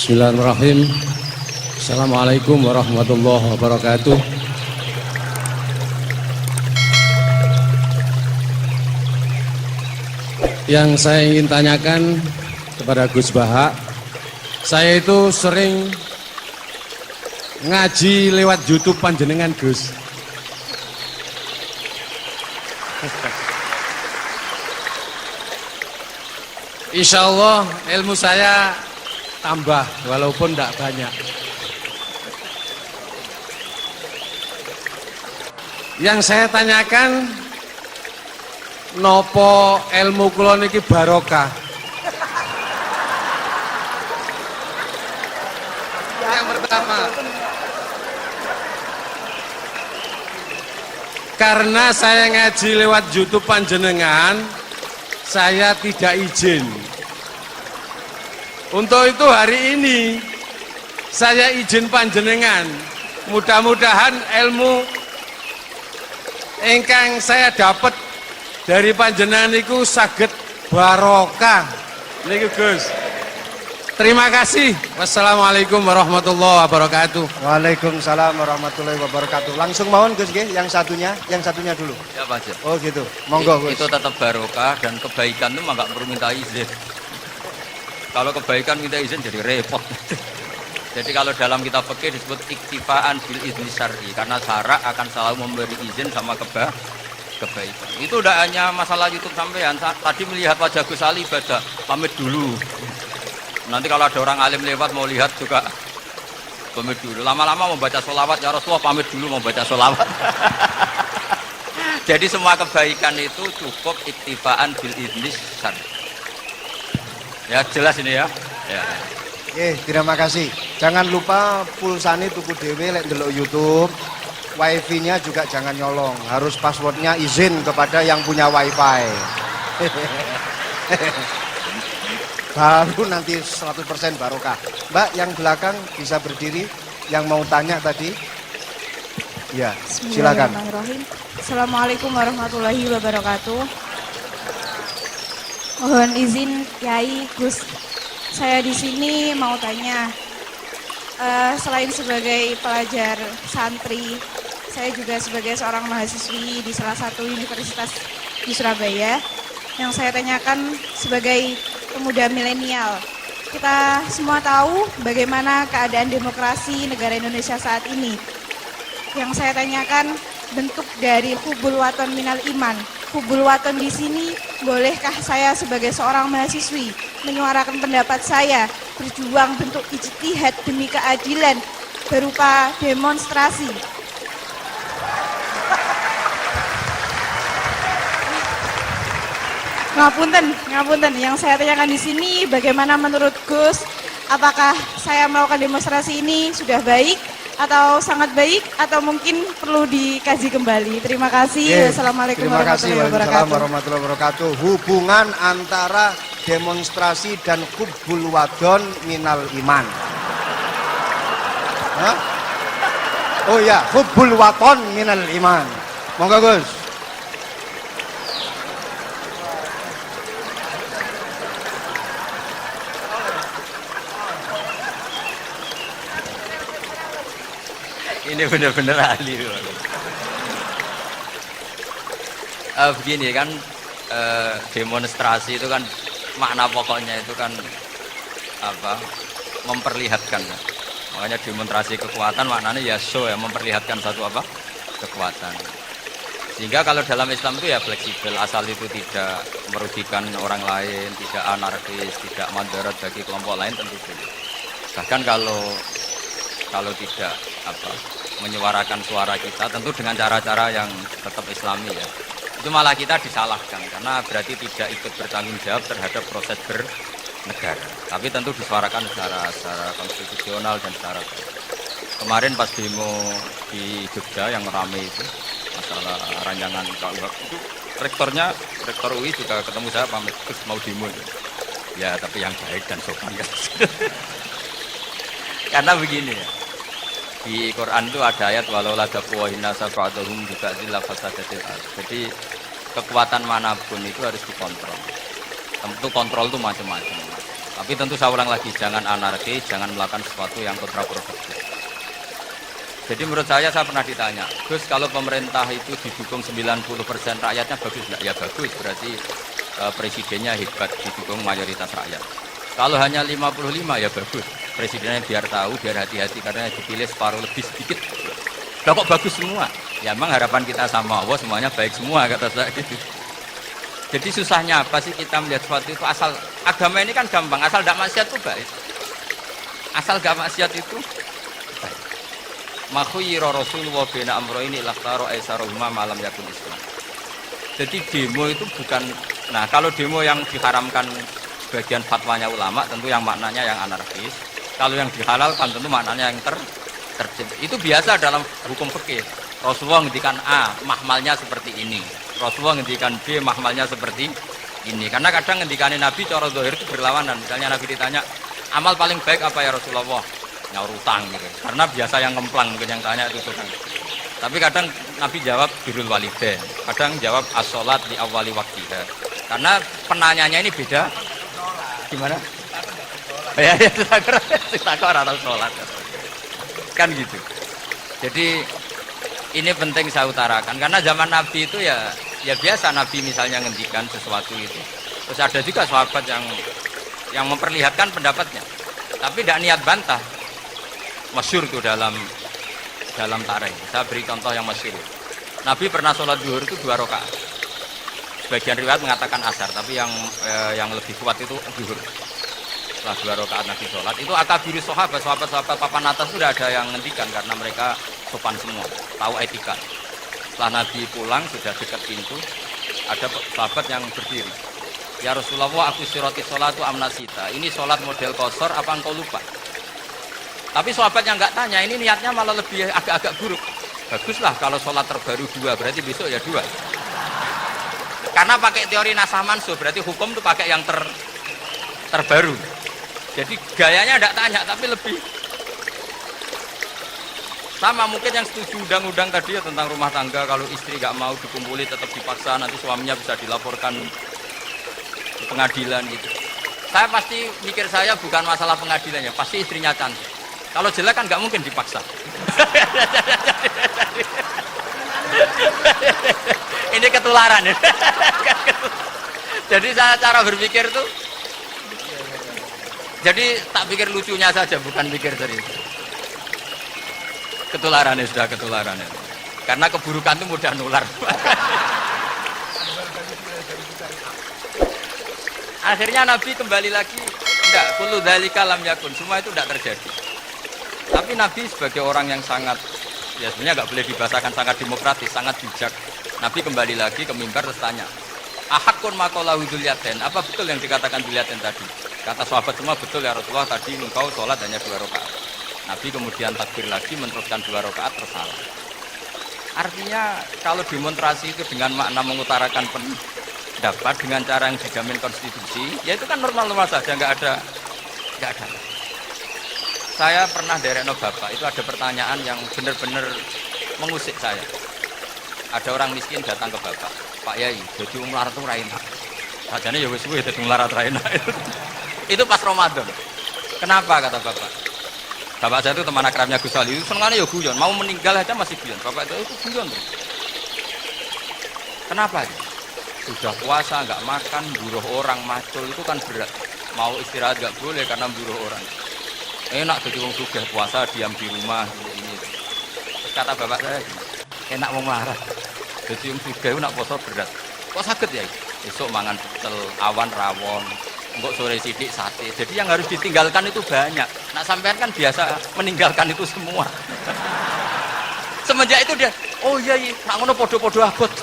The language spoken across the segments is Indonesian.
Bismillahirrahmanirrahim. Assalamualaikum warahmatullahi wabarakatuh. Yang saya ingin tanyakan kepada Gus Baha, saya itu sering ngaji lewat YouTube panjenengan Gus. Insya Allah ilmu saya tambah walaupun tidak banyak. Yang saya tanyakan, nopo ilmu kula niki barokah? Yang pertama, karena saya ngaji lewat YouTube panjenengan, saya tidak izin. Untuk itu hari ini saya izin panjenengan. Mudah-mudahan ilmu ingkang saya dapat dari panjenengan niku saged barokah. Niku Gus. Terima kasih. Wassalamualaikum warahmatullahi wabarakatuh. Waalaikumsalam warahmatullahi wabarakatuh. Langsung mohon Gus nggih, yang satunya dulu. Ya Pak Haji. Oh gitu. Monggo Gus. Itu tetap barokah dan kebaikan itu mah nggak perlu minta izin. Kalau kebaikan minta izin jadi repot. Jadi kalau dalam kitab fikih disebut iktifaan bil izni syar'i, karena syarak akan selalu memberi izin sama kebaikan. Itu udah hanya masalah YouTube sampean. Tadi melihat wajah Gus Ali ibadah, pamit dulu. Nanti kalau ada orang alim lewat mau lihat juga pamit dulu. Lama-lama mau baca sholawat, ya Rasulullah pamit dulu mau baca sholawat. Jadi semua kebaikan itu cukup iktifaan bil izni syar'i. Ya jelas ini ya. Ya. Terima kasih. Jangan lupa pulsane tuku dhewe lek ndelok YouTube. Wifi-nya juga jangan nyolong. Harus passwordnya izin kepada yang punya wifi. Baru nanti 100% barokah. Mbak yang belakang bisa berdiri. Yang mau tanya tadi. Ya, silakan. Assalamualaikum warahmatullahi wabarakatuh. Mohon izin Kiai Gus, saya di sini mau tanya, selain sebagai pelajar santri, saya juga sebagai seorang mahasiswi di salah satu universitas di Surabaya. Yang saya tanyakan sebagai pemuda milenial, kita semua tahu bagaimana keadaan demokrasi negara Indonesia saat ini. Yang saya tanyakan bentuk dari hubul waton minal iman. Hubul waton di sini, bolehkah saya sebagai seorang mahasiswi menyuarakan pendapat saya, berjuang bentuk ijtihad demi keadilan berupa demonstrasi? Ngapunten. Yang saya tanyakan di sini, bagaimana menurut Gus, apakah saya melakukan demonstrasi ini sudah baik atau sangat baik atau mungkin perlu dikaji kembali? Terima kasih. Wassalamualaikum warahmatullahi wabarakatuh. Hubungan antara demonstrasi dan hubbul wadon minal iman. Hah? Oh ya, hubbul wadon minal iman. Monggo Gus. Ini benar-benar ahli. Begini kan, demonstrasi itu kan makna pokoknya itu kan apa? Memperlihatkan. Makanya demonstrasi kekuatan maknanya ya show, ya memperlihatkan satu apa? Kekuatan. Sehingga kalau dalam Islam itu ya fleksibel, asal itu tidak merugikan orang lain, tidak anarkis, tidak mandorot bagi kelompok lain tentu boleh. Bahkan kalau tidak apa menyuarakan suara kita tentu dengan cara-cara yang tetap islami ya, itu malah kita disalahkan karena berarti tidak ikut bertanggung jawab terhadap proses bernegara. Tapi tentu disuarakan secara konstitusional dan secara baik. Kemarin pas demo di Jogja yang ramai itu masalah rancangan KUHP itu, rektor UI juga ketemu saya pamit terus mau demo itu. Ya tapi yang baik dan sopan kan. Karena begini ya, di Quran itu ada ayat walau la taqwahina safa'atuhum juga zilla fasadatil ard. Jadi kekuatan manapun itu harus dikontrol. Tentu kontrol itu macam-macam. Tapi tentu saya ulang lagi, jangan anarki, jangan melakukan sesuatu yang kontraproduktif. Jadi menurut saya pernah ditanya, Gus kalau pemerintah itu didukung 90% rakyatnya bagus nggak? Ya bagus, berarti presidennya hebat, didukung mayoritas rakyat. Kalau hanya 55 ya bagus, presidennya biar tahu, biar hati-hati karena dipilih separuh lebih sedikit. Lah kok bagus semua? Ya memang harapan kita sama Allah semuanya baik semua kata saya gitu. Jadi susahnya apa sih kita melihat sesuatu itu asal agama ini kan gampang, asal tidak maksiat itu baik. Asal gak maksiat itu baik. Makhuyira Rasulullah bina amroini lakhtaro aisarohuma malam yakun Islam. Jadi demo itu bukan, nah kalau demo yang diharamkan sebagian fatwanya ulama tentu yang maknanya yang anarkis. Kalau yang dihalalkan tentu maknanya yang tertib. Itu biasa dalam hukum fikih. Rasulullah ngendikan A, mahmalnya seperti ini. Rasulullah ngendikan B, mahmalnya seperti ini. Karena kadang ngendikanin Nabi cara zahir itu berlawanan. Misalnya Nabi ditanya, amal paling baik apa ya Rasulullah? Nyaur utang gitu. Karena biasa yang ngemplang mungkin yang tanya itu tukang. Tapi kadang Nabi jawab birrul walidain. Kadang jawab as-sholat di awali waktiha. Karena penanyanya ini beda. Gimana? Ya, takor atau sholat. Kan gitu. Jadi ini penting saya utarakan karena zaman Nabi itu ya biasa Nabi misalnya ngendikan sesuatu itu. Terus ada juga sahabat yang memperlihatkan pendapatnya. Tapi tidak niat bantah. Masyhur itu dalam tarikh. Saya beri contoh yang masyhur. Nabi pernah sholat zuhur itu 2 rakaat. Sebagian riwayat mengatakan asar, tapi yang lebih kuat itu zuhur. Setelah 2 rakaat Nabi sholat, itu akabiru sahabat papan atas sudah ada yang ngendikan karena mereka sopan semua, tahu etika. Setelah Nabi pulang sudah dekat pintu, ada sahabat yang berdiri. Ya Rasulullah, aku siroti sholatu amnasita. Ini sholat model kosor apa engkau lupa? Tapi sahabat yang nggak tanya, ini niatnya malah lebih agak-agak buruk. Baguslah kalau sholat terbaru 2, berarti besok ya 2. Karena pakai teori nasah mansuh, berarti hukum itu pakai yang terbaru. Jadi gayanya tidak tanya, tapi lebih sama mungkin yang setuju undang-undang tadi ya tentang rumah tangga. Kalau istri nggak mau dikumpuli tetap dipaksa, nanti suaminya bisa dilaporkan ke pengadilan gitu. Saya pasti mikir saya bukan masalah pengadilannya, pasti istrinya cantik. Kalau jelek kan nggak mungkin dipaksa. Ini ketularan ya. Jadi saya cara berpikir tuh, jadi tak pikir lucunya saja, bukan pikir serius. Ketularan ya, sudah ketularan ya. Karena keburukan itu mudah nular. Akhirnya Nabi kembali lagi, enggak, kullu dzalika lam yakun, semua itu tidak terjadi. Tapi Nabi sebagai orang yang sangat, ya sebenarnya nggak boleh dibahasakan sangat demokratis, sangat bijak. Nabi kembali lagi ke mimbar terus tanya, ahakun maqalahu dzulyaten, apa betul yang dikatakan dzulyaten tadi? Kata sahabat semua betul ya Rasulullah, tadi engkau sholat hanya 2 rakaat. Nabi kemudian takbir lagi meneruskan 2 rakaat tersalah. Artinya kalau demonstrasi itu dengan makna mengutarakan pendapat dengan cara yang dijamin konstitusi, ya itu kan normal-normal saja, nggak ada. Saya pernah derekno bapak, itu ada pertanyaan yang benar-benar mengusik saya. Ada orang miskin datang ke bapak, Pak Yai, jadi melarat itu raina. Sajane ya wis suwe dadi melarat raina. Itu pas Ramadan. Kenapa kata bapak? Bapak saya itu teman akrabnya Gus Ali, itu senengane ya guyon, mau meninggal aja masih guyon. Bapak itu guyon tuh. Kenapa? Sudah puasa nggak makan, buruh orang macul itu kan berat. Mau istirahat nggak boleh karena buruh orang. Enak jadi wong sugih puasa diam di rumah ini. Terus kata bapak saya, enak wong melarat. Jadi wong sugih nak puasa berat. Kok sakit ya? Besok mangan pecel, awan rawon, engkok sore sidik sate. Jadi yang harus ditinggalkan itu banyak. Nak sampean kan biasa meninggalkan itu semua. Semenjak itu dia, oh iya, nak ngono podo-podo abot.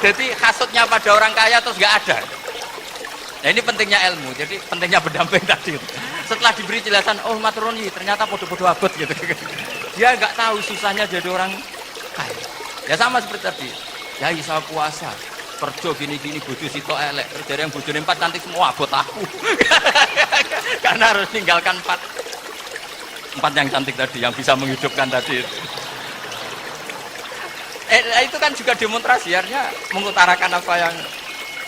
Jadi hasutnya pada orang kaya terus nggak ada. Nah ini pentingnya ilmu, jadi pentingnya berdamping tadi. Setelah diberi jelasan, oh maturoni ternyata podo-podo abot gitu. Dia nggak tahu susahnya jadi orang kaya. Ya sama seperti tadi. Ya saya puasa, kerja gini-gini, bojo sitok elek. Terus dari yang bojone 4 cantik semua abot aku. Karena harus tinggalkan 4 yang cantik tadi, yang bisa menghidupkan tadi. Itu kan juga demonstrasi, artinya mengutarakan apa yang.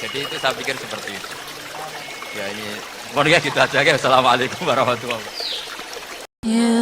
Jadi itu saya pikir seperti itu. Ya ini pokoknya gitu aja ya. Assalamualaikum warahmatullahi wabarakatuh. Ya